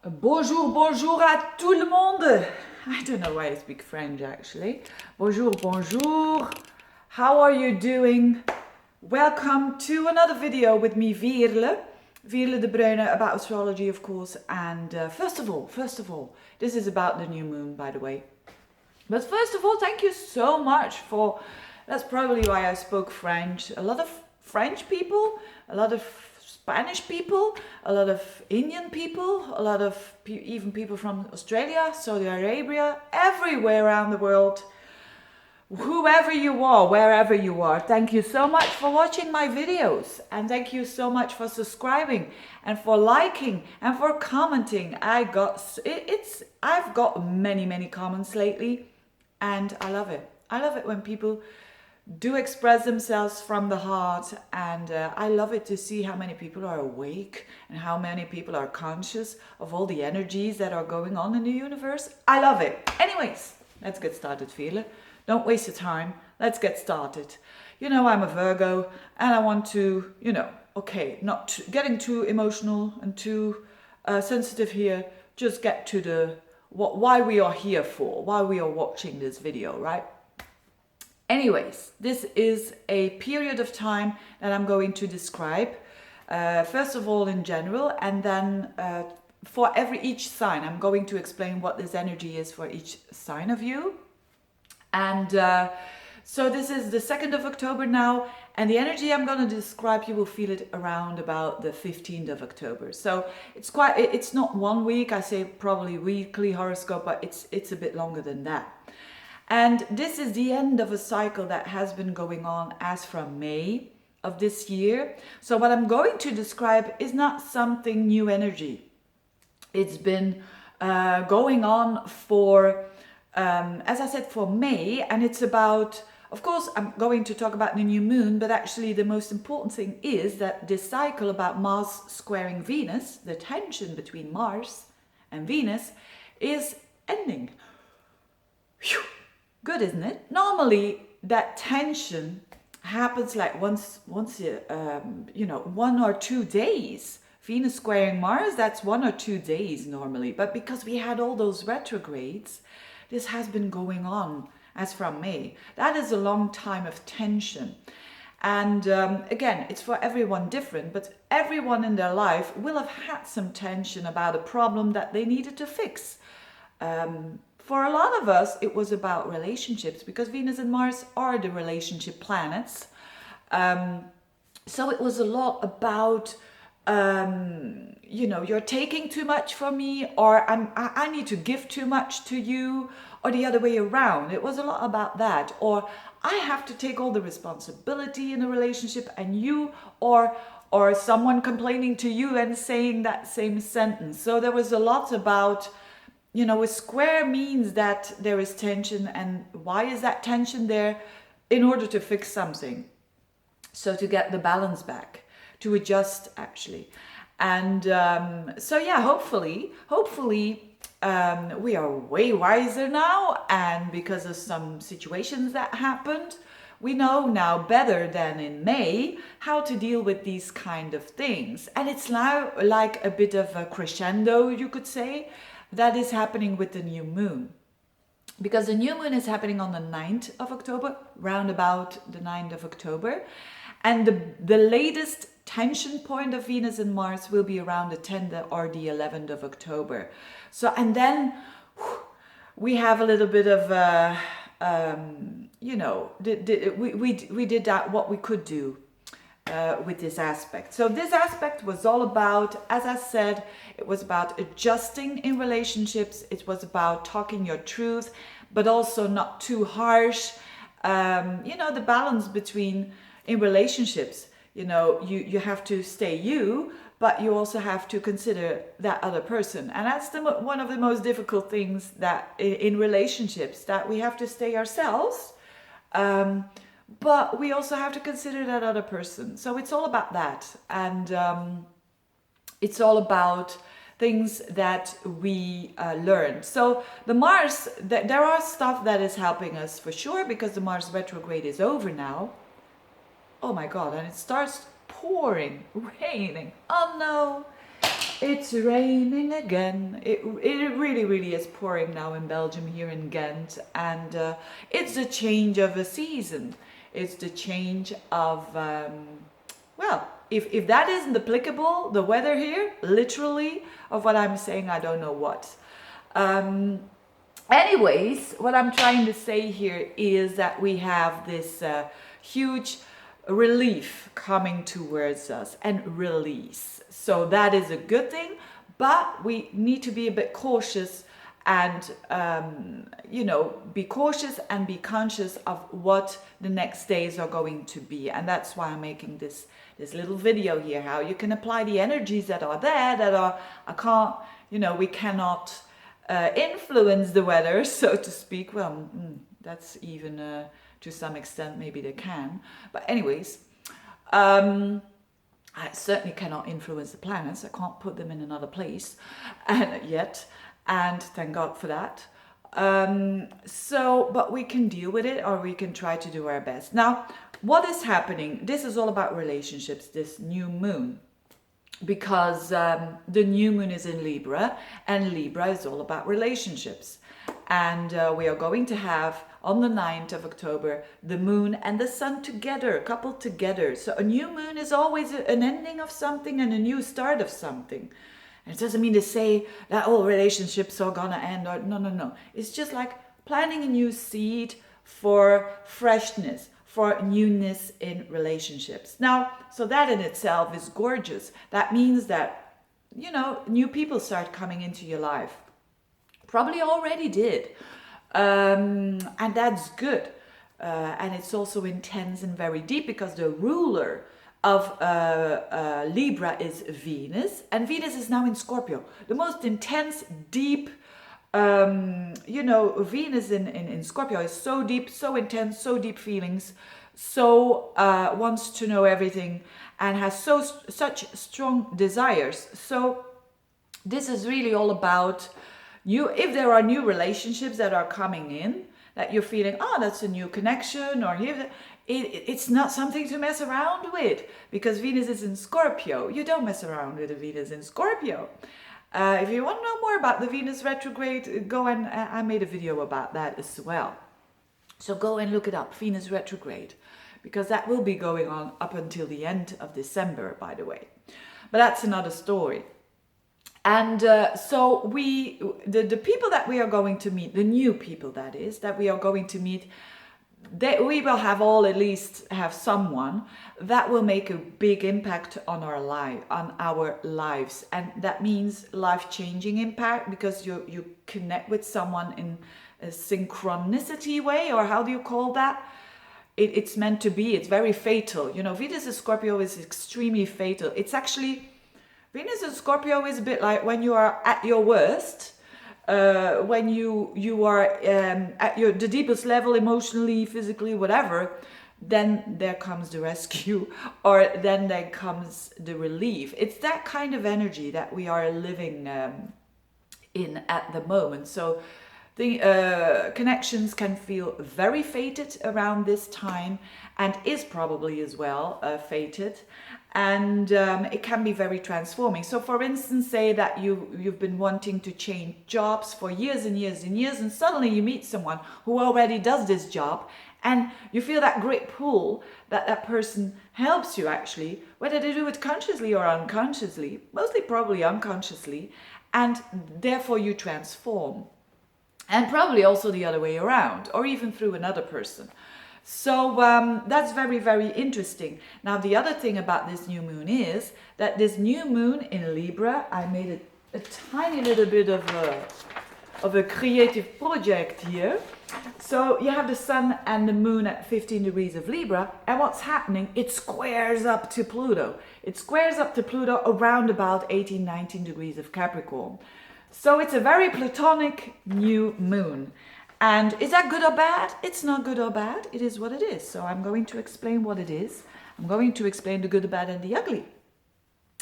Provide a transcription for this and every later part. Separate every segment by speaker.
Speaker 1: Bonjour, bonjour à tout le monde. I don't know why I speak French actually. Bonjour, bonjour. How are you doing? Welcome to another video with me, Veerle. Veerle de Bruyne, about astrology, of course. And first of all, this is about the new moon, by the way. But first of all, thank you so much for, that's probably why I spoke French. A lot of French people, a lot of Spanish people, a lot of Indian people, a lot of even people from Australia, Saudi Arabia, everywhere around the world. Whoever you are, wherever you are, thank you so much for watching my videos, and thank you so much for subscribing and for liking and for commenting. I've got many comments lately, and I love it. I love it when people do express themselves from the heart, and I love it to see how many people are awake and how many people are conscious of all the energies that are going on in the universe. I love it. Anyways, let's get started, Veerle. Don't waste your time. Let's get started. You know, I'm a Virgo, and I want to, not getting too emotional and too sensitive here. Just get to the why we are here for, why we are watching this video, right? Anyways, this is a period of time that I'm going to describe. First of all, in general, and then for each sign, I'm going to explain what this energy is for each sign of you. And so this is the 2nd of October now, and the energy I'm going to describe, you will feel it around about the 15th of October. So it's not 1 week, I say probably weekly horoscope, but it's a bit longer than that. And this is the end of a cycle that has been going on as from May of this year. So what I'm going to describe is not something new energy. It's been going on for, as I said, for May, and it's about, of course, I'm going to talk about the new moon, but actually the most important thing is that this cycle about Mars squaring Venus, the tension between Mars and Venus, is ending. Whew. Good, isn't it? Normally, that tension happens like once 1 or 2 days. Venus squaring Mars, that's 1 or 2 days normally. But because we had all those retrogrades, this has been going on as from May. That is a long time of tension. And again, it's for everyone different, but everyone in their life will have had some tension about a problem that they needed to fix. For a lot of us, it was about relationships, because Venus and Mars are the relationship planets. So it was a lot about, you're taking too much from me, or I need to give too much to you, or the other way around. It was a lot about that. Or I have to take all the responsibility in a relationship, and you, or someone complaining to you and saying that same sentence. So there was a lot about, a square means that there is tension, and why is that tension there? In order to fix something. So to get the balance back, to adjust actually. And hopefully we are way wiser now, and because of some situations that happened, we know now better than in May how to deal with these kind of things. And it's now like a bit of a crescendo, you could say, that is happening with the new moon. Because the new moon is happening on the 9th of October, round about the 9th of October. And the latest tension point of Venus and Mars will be around the 10th or the 11th of October. So, and then we have a little bit of, we did that, what we could do. With this aspect. So this aspect was all about, as I said, it was about adjusting in relationships. It was about talking your truth, but also not too harsh. The balance between, in relationships, you have to stay you, but you also have to consider that other person. And that's one of the most difficult things that in relationships, that we have to stay ourselves. But we also have to consider that other person. So it's all about that. And it's all about things that we learn. So the Mars, there are stuff that is helping us for sure, because the Mars retrograde is over now. Oh my God, and it starts pouring, raining. Oh no. It's raining again. It really, really is pouring now in Belgium, here in Ghent. And it's the change of a season. It's the change of, well, if that isn't applicable, the weather here, literally, of what I'm saying, I don't know what. Anyways, what I'm trying to say here is that we have this huge relief coming towards us and release. So that is a good thing, but we need to be a bit cautious and, you know, be cautious and be conscious of what the next days are going to be. And that's why I'm making this little video here, how you can apply the energies that are there, that are, we cannot influence the weather, so to speak. Well, that's even to some extent, maybe they can. But anyways, I certainly cannot influence the planets. I can't put them in another place yet. And thank God for that. But we can deal with it, or we can try to do our best. Now, what is happening? This is all about relationships, this new moon. Because the new moon is in Libra, and Libra is all about relationships. And we are going to have, on the 9th of October, the moon and the sun together, coupled together. So a new moon is always an ending of something and a new start of something. And it doesn't mean to say that all relationships are gonna end. Or no. It's just like planting a new seed for freshness, for newness in relationships. Now, so that in itself is gorgeous. That means that, new people start coming into your life. Probably already did. And that's good. And it's also intense and very deep, because the ruler of Libra is Venus. And Venus is now in Scorpio. The most intense, deep, Venus in Scorpio is so deep, so intense, so deep feelings, so wants to know everything, and has such strong desires. So this is really all about you. If there are new relationships that are coming in, that you're feeling, that's a new connection, or it's not something to mess around with, because Venus is in Scorpio. You don't mess around with a Venus in Scorpio. If you want to know more about the Venus retrograde, go and I made a video about that as well. So go and look it up, Venus retrograde, because that will be going on up until the end of December, by the way. But that's another story. And so the people that we are going to meet, the new people that we are going to meet, we will have at least have someone that will make a big impact on our lives, and that means life-changing impact, because you connect with someone in a synchronicity way, or how do you call that? It's meant to be. It's very fatal. Venus in Scorpio is extremely fatal. It's actually, Venus in Scorpio is a bit like when you are at your worst. When you are at the deepest level, emotionally, physically, whatever, then there comes the rescue, or then there comes the relief. It's that kind of energy that we are living in at the moment. So the connections can feel very fated around this time, and is probably as well fated. And it can be very transforming. So for instance, say that you've been wanting to change jobs for years and years and years, and suddenly you meet someone who already does this job, and you feel that great pull that person helps you, actually, whether they do it consciously or unconsciously, mostly probably unconsciously, and therefore you transform. And probably also the other way around, or even through another person. So that's very, very interesting. Now, the other thing about this new moon is that this new moon in Libra, I made a tiny little bit of a creative project here. So you have the sun and the moon at 15 degrees of Libra, and what's happening? It squares up to Pluto. It squares up to Pluto around about 18, 19 degrees of Capricorn. So it's a very Plutonic new moon. And is that good or bad? It's not good or bad. It is what it is. So I'm going to explain what it is. I'm going to explain the good, the bad, and the ugly,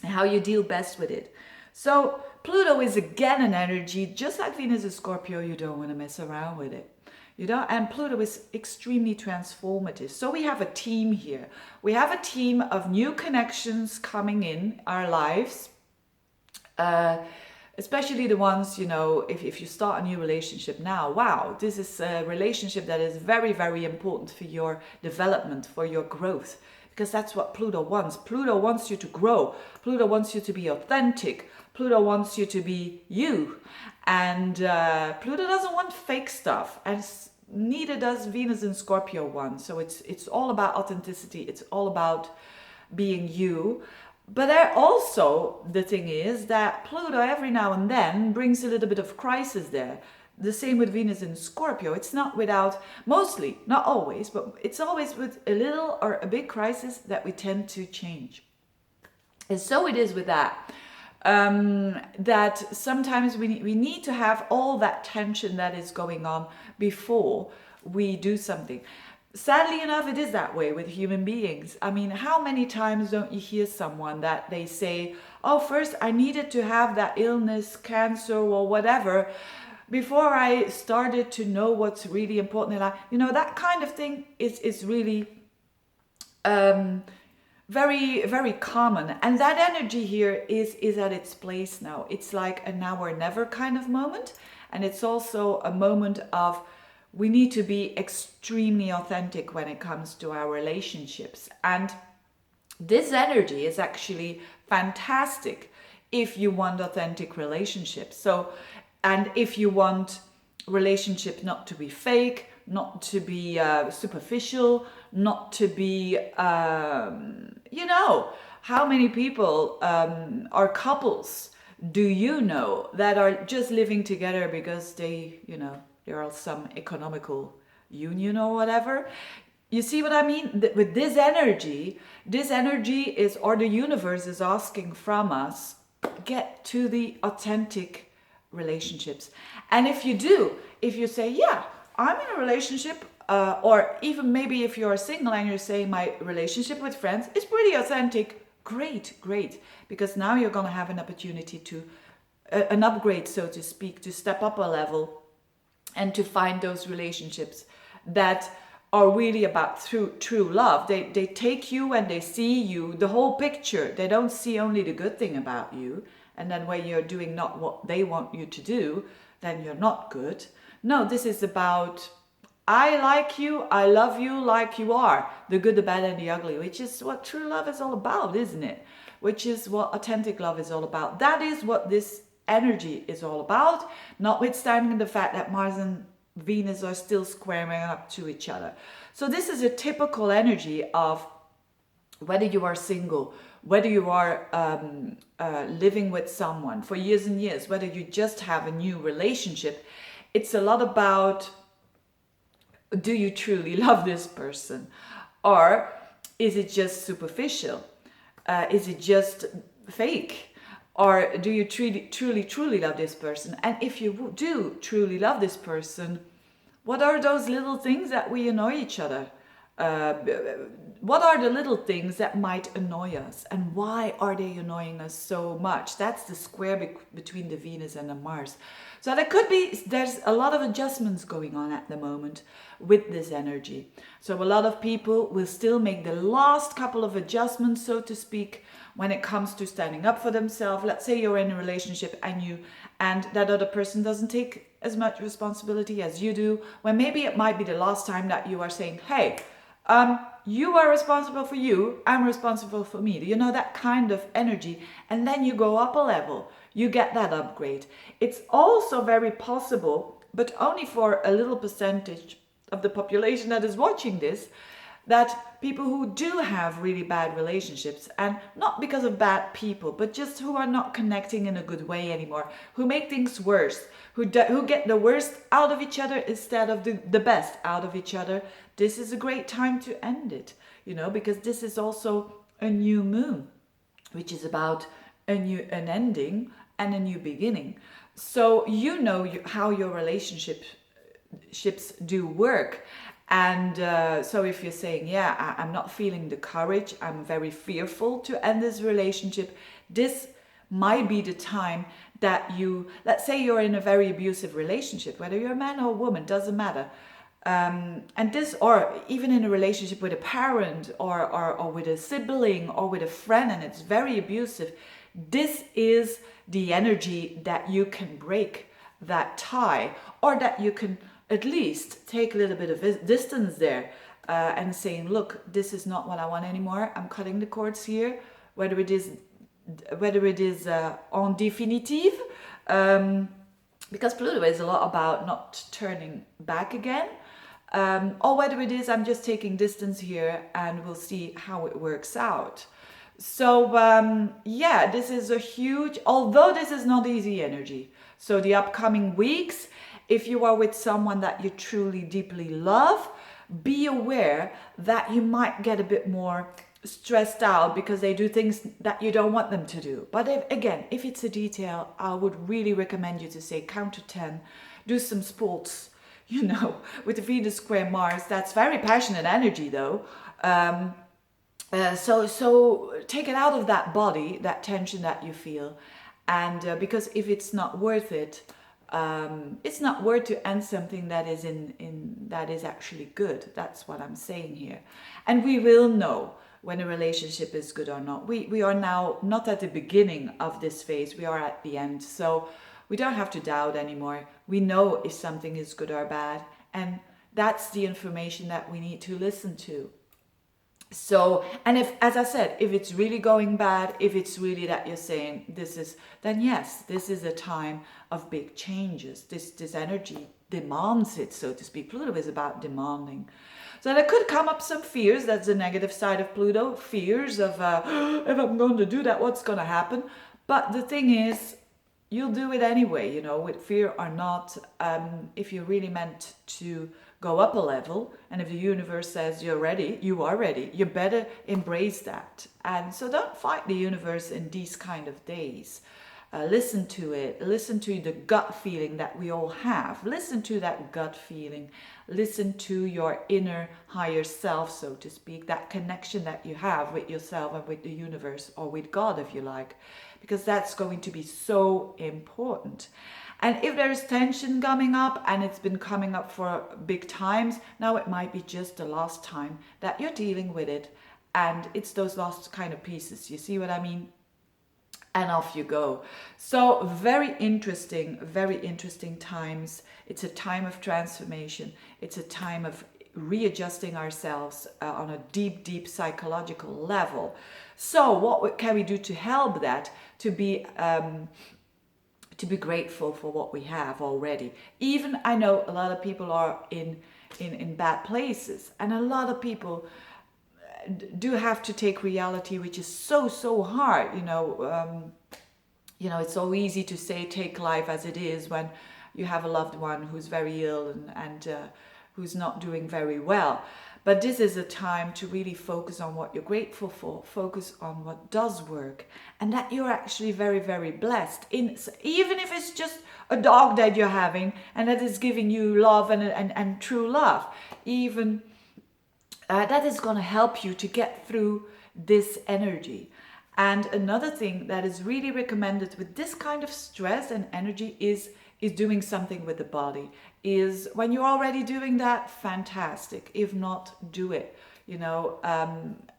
Speaker 1: and how you deal best with it. So Pluto is again an energy, just like Venus is Scorpio. You don't want to mess around with it. And Pluto is extremely transformative. So we have a team here. We have a team of new connections coming in our lives. Especially the ones, you know, if you start a new relationship now, wow, this is a relationship that is very, very important for your development, for your growth, because that's what Pluto wants. Pluto wants you to grow. Pluto wants you to be authentic. Pluto wants you to be you. And Pluto doesn't want fake stuff, and neither does Venus in Scorpio one. So it's all about authenticity. It's all about being you. But also, the thing is that Pluto every now and then brings a little bit of crisis there. The same with Venus in Scorpio. It's not without, mostly, not always, but it's always with a little or a big crisis that we tend to change. And so it is with that. That sometimes we need to have all that tension that is going on before we do something. Sadly enough, it is that way with human beings. I mean, how many times don't you hear someone that they say, oh, first I needed to have that illness, cancer or whatever, before I started to know what's really important in life. You know, that kind of thing is really very, very common. And that energy here is at its place now. It's like a now or never kind of moment. And it's also a moment of, we need to be extremely authentic when it comes to our relationships. And this energy is actually fantastic if you want authentic relationships. So, and if you want relationships not to be fake, not to be superficial, not to be, you know, how many people are couples do you know that are just living together because they, you know, there are some economical union or whatever. You see what I mean? With this energy is, or the universe is asking from us, get to the authentic relationships. And if you do, if you say, yeah, I'm in a relationship, or even maybe if you're single and you're saying my relationship with friends is pretty authentic, great. Because now you're going to have an opportunity to, an upgrade, so to speak, to step up a level and to find those relationships that are really about true love. They take you and they see you, the whole picture. They don't see only the good thing about you. And then when you're doing not what they want you to do, then you're not good. No, this is about, I like you, I love you like you are. The good, the bad and the ugly, which is what true love is all about, isn't it? Which is what authentic love is all about. That is what this energy is all about, notwithstanding the fact that Mars and Venus are still squaring up to each other. So this is a typical energy of whether you are single, whether you are living with someone for years and years, whether you just have a new relationship. It's a lot about, do you truly love this person? Or is it just superficial? Is it just fake? Or do you truly love this person? And if you do truly love this person, what are those little things that we annoy each other? What are the little things that might annoy us? And why are they annoying us so much? That's the square between the Venus and the Mars. So there's a lot of adjustments going on at the moment with this energy. So a lot of people will still make the last couple of adjustments, so to speak, when it comes to standing up for themselves. Let's say you're in a relationship and that other person doesn't take as much responsibility as you do, when maybe it might be the last time that you are saying, hey, you are responsible for you, I'm responsible for me. You know, that kind of energy. And then you go up a level, you get that upgrade. It's also very possible, but only for a little percentage of the population that is watching this, that people who do have really bad relationships, and not because of bad people, but just who are not connecting in a good way anymore, who make things worse, who get the worst out of each other instead of the best out of each other, this is a great time to end it, you know, because this is also a new moon, which is about an ending and a new beginning. So you know how your relationships do work. And so if you're saying, yeah, I'm not feeling the courage, I'm very fearful to end this relationship, this might be the time that let's say you're in a very abusive relationship, whether you're a man or a woman, doesn't matter. Or even in a relationship with a parent or with a sibling or with a friend, and it's very abusive. This is the energy that you can break that tie, or that you can at least take a little bit of distance there, and saying, look, this is not what I want anymore. I'm cutting the cords here, whether it is en définitive, because Pluto is a lot about not turning back again, or whether it is I'm just taking distance here and we'll see how it works out. So yeah, this is a huge, although this is not easy energy. So the upcoming weeks, if you are with someone that you truly deeply love, be aware that you might get a bit more stressed out because they do things that you don't want them to do. But if it's a detail, I would really recommend you to say count to 10, do some sports, you know, with the Venus square Mars. That's very passionate energy though. So take it out of that body, that tension that you feel. And because if it's not worth it, it's not worth to end something that is that is actually good. That's what I'm saying here. And we will know when a relationship is good or not. We are now not at the beginning of this phase, we are at the end. So we don't have to doubt anymore. We know if something is good or bad, and that's the information that we need to listen to. So, and if, as I said, if it's really going bad, if it's really that you're saying this is, then yes, this is a time of big changes. This energy demands it, so to speak. Pluto is about demanding. So there could come up some fears. That's the negative side of Pluto. Fears of, if I'm going to do that, what's going to happen? But the thing is, you'll do it anyway, you know, with fear or not. If you're really meant to go up a level, and if the universe says you're ready, you are ready, you better embrace that. And so don't fight the universe in these kind of days. Listen to it, listen to the gut feeling that we all have. Listen to that gut feeling, listen to your inner higher self, so to speak, that connection that you have with yourself and with the universe, or with God if you like, because that's going to be so important. And if there is tension coming up, and it's been coming up for big times, now it might be just the last time that you're dealing with it, and it's those last kind of pieces, you see what I mean? And off you go. So very interesting times. It's a time of transformation. It's a time of readjusting ourselves on a deep psychological level. So what can we do to help that? To be grateful for what we have already. Even I know a lot of people are in bad places, and a lot of people do have to take reality, which is so hard. You know, it's so easy to say take life as it is when you have a loved one who's very ill and who's not doing very well. But this is a time to really focus on what you're grateful for, focus on what does work, and that you're actually very blessed. Even if it's just a dog that you're having and that is giving you love and true love, even that is going to help you to get through this energy. And another thing that is really recommended with this kind of stress and energy is doing something with the body. Is when you're already doing that, fantastic. If not, do it. You know,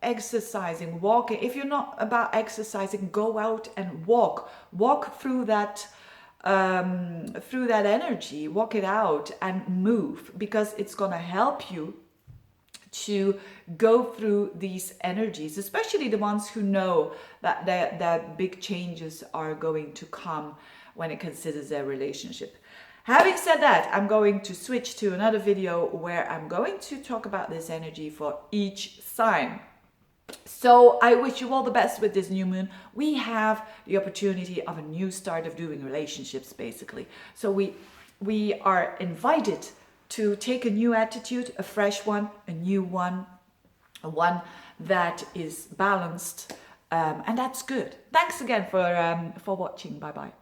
Speaker 1: exercising, walking. If you're not about exercising, go out and walk through that energy, walk it out and move, because it's going to help you to go through these energies, especially the ones who know that big changes are going to come when it considers their relationship. Having said that, I'm going to switch to another video where I'm going to talk about this energy for each sign. So I wish you all the best with this new moon. We have the opportunity of a new start of doing relationships, basically. So we are invited to take a new attitude, a fresh one, a new one, one that is balanced, and that's good. Thanks again for watching. Bye bye.